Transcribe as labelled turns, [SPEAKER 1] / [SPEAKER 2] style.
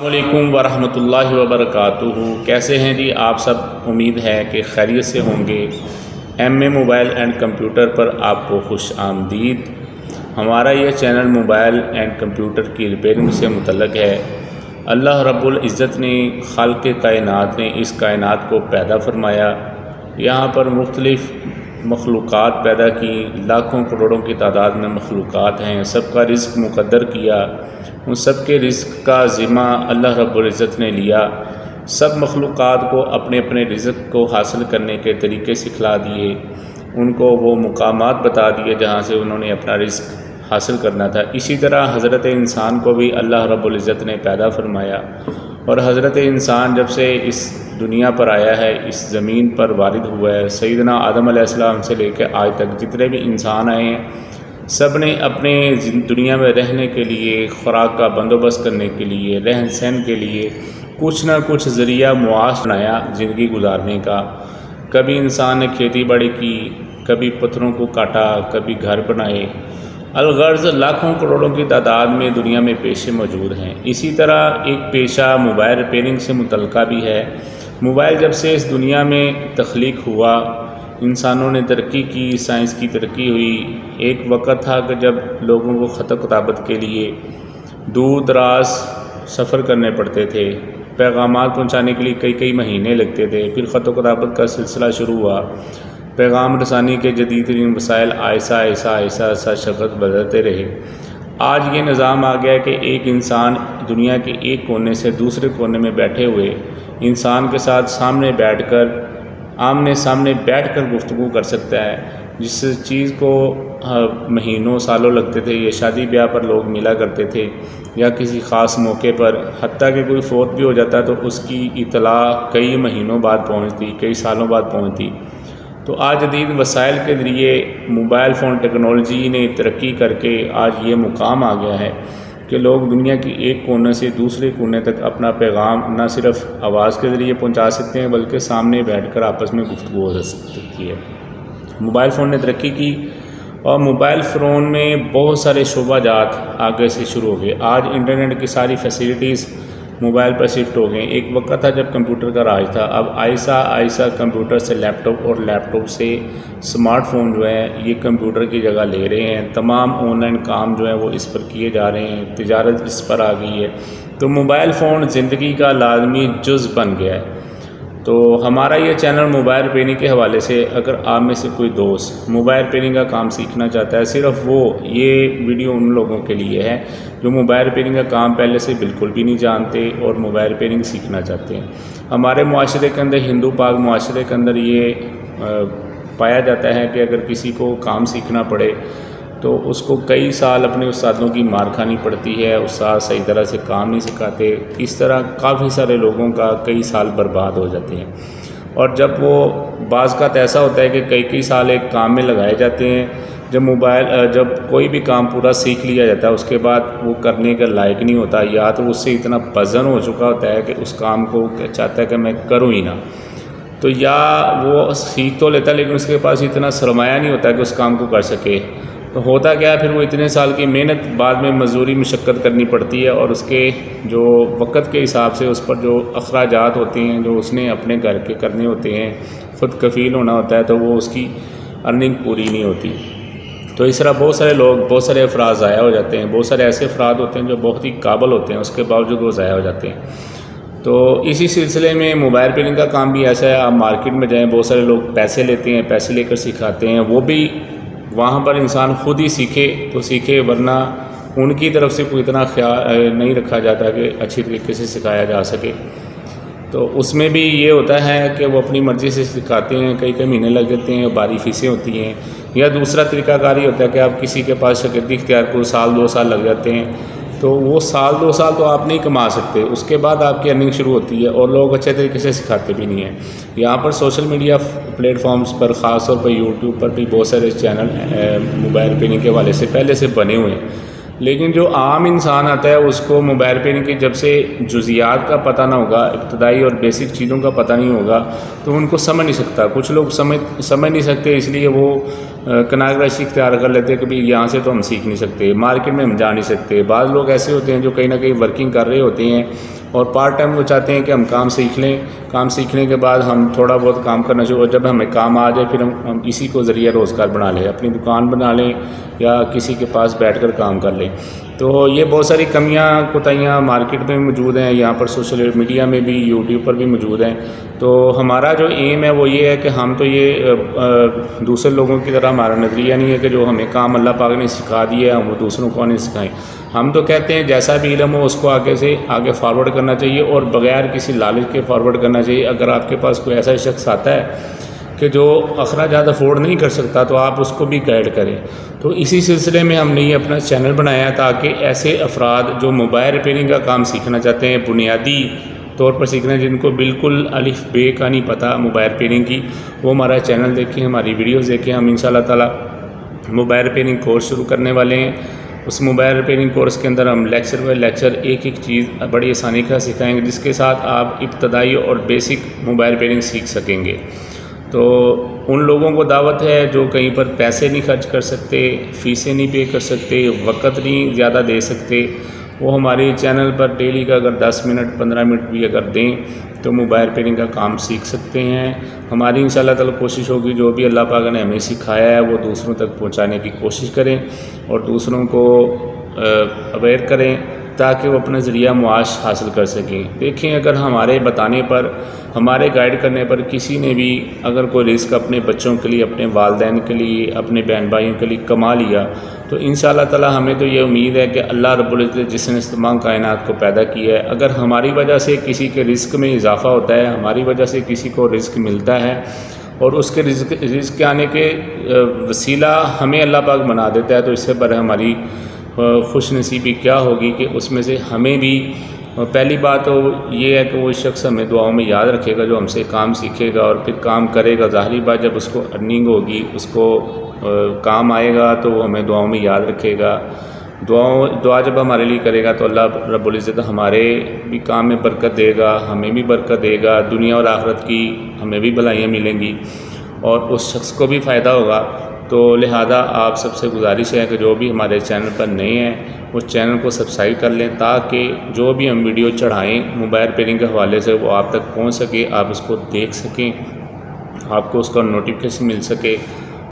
[SPEAKER 1] السلام علیکم ورحمۃ اللہ وبرکاتہ۔ کیسے ہیں جی آپ سب؟ امید ہے کہ خیریت سے ہوں گے۔ M A mobile and computer پر آپ کو خوش آمدید۔ ہمارا یہ چینل موبائل اینڈ کمپیوٹر کی ریپیئرنگ سے متعلق ہے۔ اللہ رب العزت نے خالق کائنات نے اس کائنات کو پیدا فرمایا، یہاں پر مختلف مخلوقات پیدا کی، لاکھوں کروڑوں کی تعداد میں مخلوقات ہیں، سب کا رزق مقدر کیا، ان سب کے رزق کا ذمہ اللہ رب العزت نے لیا، سب مخلوقات کو اپنے اپنے رزق کو حاصل کرنے کے طریقے سکھلا دیے، ان کو وہ مقامات بتا دیے جہاں سے انہوں نے اپنا رزق حاصل کرنا تھا۔ اسی طرح حضرت انسان کو بھی اللہ رب العزت نے پیدا فرمایا، اور حضرت انسان جب سے اس دنیا پر آیا ہے، اس زمین پر وارد ہوا ہے، سیدنا آدم علیہ السلام سے لے کے آج تک جتنے بھی انسان آئے ہیں، سب نے اپنے دنیا میں رہنے کے لیے، خوراک کا بندوبست کرنے کے لیے، رہن سہن کے لیے کچھ نہ کچھ ذریعہ معاش بنایا زندگی گزارنے کا۔ کبھی انسان نے کھیتی باڑی کی، کبھی پتھروں کو کاٹا، کبھی گھر بنائے، الغرض لاکھوں کروڑوں کی تعداد میں دنیا میں پیشے موجود ہیں۔ اسی طرح ایک پیشہ موبائل ریپیئرنگ سے متعلقہ بھی ہے۔ موبائل جب سے اس دنیا میں تخلیق ہوا، انسانوں نے ترقی کی، سائنس کی ترقی ہوئی۔ ایک وقت تھا کہ جب لوگوں کو خط و کتابت کے لیے دور دراز سفر کرنے پڑتے تھے، پیغامات پہنچانے کے لیے کئی کئی مہینے لگتے تھے، پھر خط و کتابت کا سلسلہ شروع ہوا، پیغام رسانی کے جدید ترین وسائل آہستہ آہستہ آہستہ آہستہ شکل بدلتے رہے۔ آج یہ نظام آ گیا کہ ایک انسان دنیا کے ایک کونے سے دوسرے کونے میں بیٹھے ہوئے انسان کے ساتھ سامنے بیٹھ کر، آمنے سامنے بیٹھ کر گفتگو کر سکتا ہے، جس چیز کو مہینوں سالوں لگتے تھے۔ یہ شادی بیاہ پر لوگ ملا کرتے تھے یا کسی خاص موقع پر، حتیٰ کہ کوئی فوت بھی ہو جاتا تو اس کی اطلاع کئی مہینوں بعد پہنچتی، کئی سالوں بعد پہنچتی۔ تو آج جدید وسائل کے ذریعے موبائل فون ٹیکنالوجی نے ترقی کر کے آج یہ مقام آ گیا ہے کہ لوگ دنیا کی ایک کونے سے دوسرے کونے تک اپنا پیغام نہ صرف آواز کے ذریعے پہنچا سکتے ہیں بلکہ سامنے بیٹھ کر آپس میں گفتگو ہو سکتی ہے۔ موبائل فون نے ترقی کی اور موبائل فون میں بہت سارے شعبہ جات آگے سے شروع ہو گئے۔ آج انٹرنیٹ کی ساری فیسلٹیز موبائل پر شفٹ ہو گئے۔ ایک وقت تھا جب کمپیوٹر کا راج تھا، اب آہستہ آہستہ کمپیوٹر سے لیپ ٹاپ اور لیپ ٹاپ سے اسمارٹ فون جو ہے یہ کمپیوٹر کی جگہ لے رہے ہیں۔ تمام آن لائن کام جو ہیں وہ اس پر کیے جا رہے ہیں، تجارت اس پر آ گئی ہے، تو موبائل فون زندگی کا لازمی جز بن گیا ہے۔ تو ہمارا یہ چینل موبائل ریپیئرنگ کے حوالے سے اگر آپ میں سے کوئی دوست موبائل ریپیئرنگ کا کام سیکھنا چاہتا ہے، صرف وہ یہ ویڈیو ان لوگوں کے لیے ہے جو موبائل ریپیئرنگ کا کام پہلے سے بالکل بھی نہیں جانتے اور موبائل ریپیئرنگ سیکھنا چاہتے ہیں۔ ہمارے معاشرے کے اندر، ہندو پاک معاشرے کے اندر یہ پایا جاتا ہے کہ اگر کسی کو کام سیکھنا پڑے تو اس کو کئی سال اپنے استادوں کی مار کھانی پڑتی ہے، استاد صحیح طرح سے کام نہیں سکھاتے، اس طرح کافی سارے لوگوں کا کئی سال برباد ہو جاتے ہیں۔ اور جب وہ بعض کا ایسا ہوتا ہے کہ کئی سال ایک کام میں لگائے جاتے ہیں، جب کوئی بھی کام پورا سیکھ لیا جاتا ہے اس کے بعد وہ کرنے کا لائق نہیں ہوتا، یا تو اس سے اتنا پزن ہو چکا ہوتا ہے کہ اس کام کو چاہتا ہے کہ میں کروں ہی نہ، تو یا وہ سیکھ تو لیتا ہے لیکن اس کے پاس اتنا سرمایہ نہیں ہوتا کہ اس کام کو کر سکے۔ تو ہوتا کیا ہے، پھر وہ اتنے سال کی محنت بعد میں مزدوری مشقت کرنی پڑتی ہے، اور اس کے جو وقت کے حساب سے اس پر جو اخراجات ہوتے ہیں جو اس نے اپنے گھر کے کرنے ہوتے ہیں، خود کفیل ہونا ہوتا ہے، تو وہ اس کی ارننگ پوری نہیں ہوتی۔ تو اس طرح بہت سارے لوگ، بہت سارے افراد ضائع ہو جاتے ہیں۔ بہت سارے ایسے افراد ہوتے ہیں جو بہت ہی قابل ہوتے ہیں، اس کے باوجود وہ ضائع ہو جاتے ہیں۔ تو اسی سلسلے میں موبائل ریپیئرنگ کا کام بھی ایسا ہے، آپ مارکیٹ میں جائیں، بہت سارے لوگ پیسے لیتے ہیں، پیسے لے کر سکھاتے ہیں، وہ بھی وہاں پر انسان خود ہی سیکھے تو سیکھے، ورنہ ان کی طرف سے کوئی اتنا خیال نہیں رکھا جاتا کہ اچھی طریقے سے سکھایا جا سکے۔ تو اس میں بھی یہ ہوتا ہے کہ وہ اپنی مرضی سے سکھاتے ہیں، کئی مہینے لگ جاتے ہیں، باری فیسیں ہوتی ہیں، یا دوسرا طریقہ کار یہ ہوتا ہے کہ آپ کسی کے پاس شاگردی اختیار کو سال 2 سال لگ جاتے ہیں، تو وہ سال 2 سال تو آپ نہیں کما سکتے، اس کے بعد آپ کی ارننگ شروع ہوتی ہے، اور لوگ اچھے طریقے سے سکھاتے بھی نہیں ہیں۔ یہاں پر سوشل میڈیا پلیٹ فارمز پر، خاص طور پر یوٹیوب پر بھی بہت سارے چینل موبائل ریپیئرنگ کے حوالے سے پہلے سے بنے ہوئے ہیں، لیکن جو عام انسان آتا ہے اس کو موبائل ریپیئرنگ کی جب سے جزیات کا پتہ نہ ہوگا، ابتدائی اور بیسک چیزوں کا پتہ نہیں ہوگا، تو ان کو سمجھ نہیں سکتا۔ کچھ لوگ سمجھ نہیں سکتے، اس لیے وہ کنارگرشی اختیار کر لیتے ہیں کہ بھئی یہاں سے تو ہم سیکھ نہیں سکتے، مارکیٹ میں ہم جا نہیں سکتے۔ بعض لوگ ایسے ہوتے ہیں جو کہیں نہ کہیں ورکنگ کر رہے ہوتے ہیں اور پارٹ ٹائم وہ چاہتے ہیں کہ ہم کام سیکھ لیں، کام سیکھنے کے بعد ہم تھوڑا بہت کام کرنا شروع، اور جب ہمیں کام آ جائے پھر ہم اسی کو ذریعہ روزگار بنا لیں، اپنی دکان بنا لیں یا کسی کے پاس بیٹھ کر کام کر لیں۔ تو یہ بہت ساری کمیاں کوتاہیاں مارکیٹ میں موجود ہیں، یہاں پر سوشل میڈیا میں بھی، یوٹیوب پر بھی موجود ہیں۔ تو ہمارا جو ایم ہے وہ یہ ہے کہ ہم تو یہ دوسرے لوگوں کی طرح ہمارا نظریہ نہیں ہے کہ جو ہمیں کام اللہ پاک نے سکھا دیا ہے ہم وہ دوسروں کو نہیں سکھائیں۔ ہم تو کہتے ہیں جیسا بھی علم ہو اس کو آگے سے آگے فارورڈ کرنا چاہیے، اور بغیر کسی لالچ کے فارورڈ کرنا چاہیے۔ اگر آپ کے پاس کوئی ایسا شخص آتا ہے کہ جو اخراجات افورڈ نہیں کر سکتا تو آپ اس کو بھی گائیڈ کریں۔ تو اسی سلسلے میں ہم نے یہ اپنا چینل بنایا تاکہ ایسے افراد جو موبائل ریپیئرنگ کا کام سیکھنا چاہتے ہیں، بنیادی طور پر سیکھنا، جن کو بالکل الف بے کا نہیں پتہ موبائل ریپیئرنگ کی، وہ ہمارا چینل دیکھیں، ہماری ویڈیوز دیکھیں۔ ہم انشاءاللہ تعالی موبائل ریپیئرنگ کورس شروع کرنے والے ہیں۔ اس موبائل ریپیئرنگ کورس کے اندر ہم لیکچر بائی لیکچر ایک ایک چیز بڑی آسانی کا سکھائیں گے، جس کے ساتھ آپ ابتدائی اور بیسک موبائل ریپیئرنگ سیکھ سکیں گے۔ تو ان لوگوں کو دعوت ہے جو کہیں پر پیسے نہیں خرچ کر سکتے، فیسیں نہیں پے کر سکتے، وقت نہیں زیادہ دے سکتے، وہ ہمارے چینل پر ڈیلی کا اگر 10 منٹ 15 منٹ بھی اگر دیں تو موبائل ریپیئرنگ کا کام سیکھ سکتے ہیں۔ ہماری انشاءاللہ تعالی کوشش ہوگی جو بھی اللہ پاک نے ہمیں سکھایا ہے وہ دوسروں تک پہنچانے کی کوشش کریں اور دوسروں کو اویئر کریں تاکہ وہ اپنا ذریعہ معاش حاصل کر سکیں۔ دیکھیں اگر ہمارے بتانے پر، ہمارے گائیڈ کرنے پر کسی نے بھی اگر کوئی رزق اپنے بچوں کے لیے، اپنے والدین کے لیے، اپنے بہن بھائیوں کے لیے کما لیا تو انشاءاللہ تعالی ہمیں تو یہ امید ہے کہ اللہ رب العزت جس نے تمام کائنات کو پیدا کیا ہے، اگر ہماری وجہ سے کسی کے رزق میں اضافہ ہوتا ہے، ہماری وجہ سے کسی کو رزق ملتا ہے اور اس کے رزق کے آنے کے وسیلہ ہمیں اللہ پاک بنا دیتا ہے، تو اس سے بڑھ ہماری خوش نصیبی کیا ہوگی کہ اس میں سے ہمیں بھی پہلی بات تو یہ ہے کہ وہ شخص ہمیں دعاؤں میں یاد رکھے گا جو ہم سے کام سیکھے گا اور پھر کام کرے گا۔ ظاہری بات جب اس کو ارننگ ہوگی، اس کو کام آئے گا تو وہ ہمیں دعاؤں میں یاد رکھے گا۔ دعا جب ہمارے لیے کرے گا تو اللہ رب العزت ہمارے بھی کام میں برکت دے گا، ہمیں بھی برکت دے گا، دنیا اور آخرت کی ہمیں بھی بھلائیاں ملیں گی اور اس شخص کو بھی فائدہ ہوگا۔ تو لہذا آپ سب سے گزارش ہے کہ جو بھی ہمارے چینل پر نئے ہیں اس چینل کو سبسکرائب کر لیں تاکہ جو بھی ہم ویڈیو چڑھائیں موبائل ریپیئرنگ کے حوالے سے وہ آپ تک پہنچ سکے، آپ اس کو دیکھ سکیں، آپ کو اس کا نوٹیفیکیشن مل سکے۔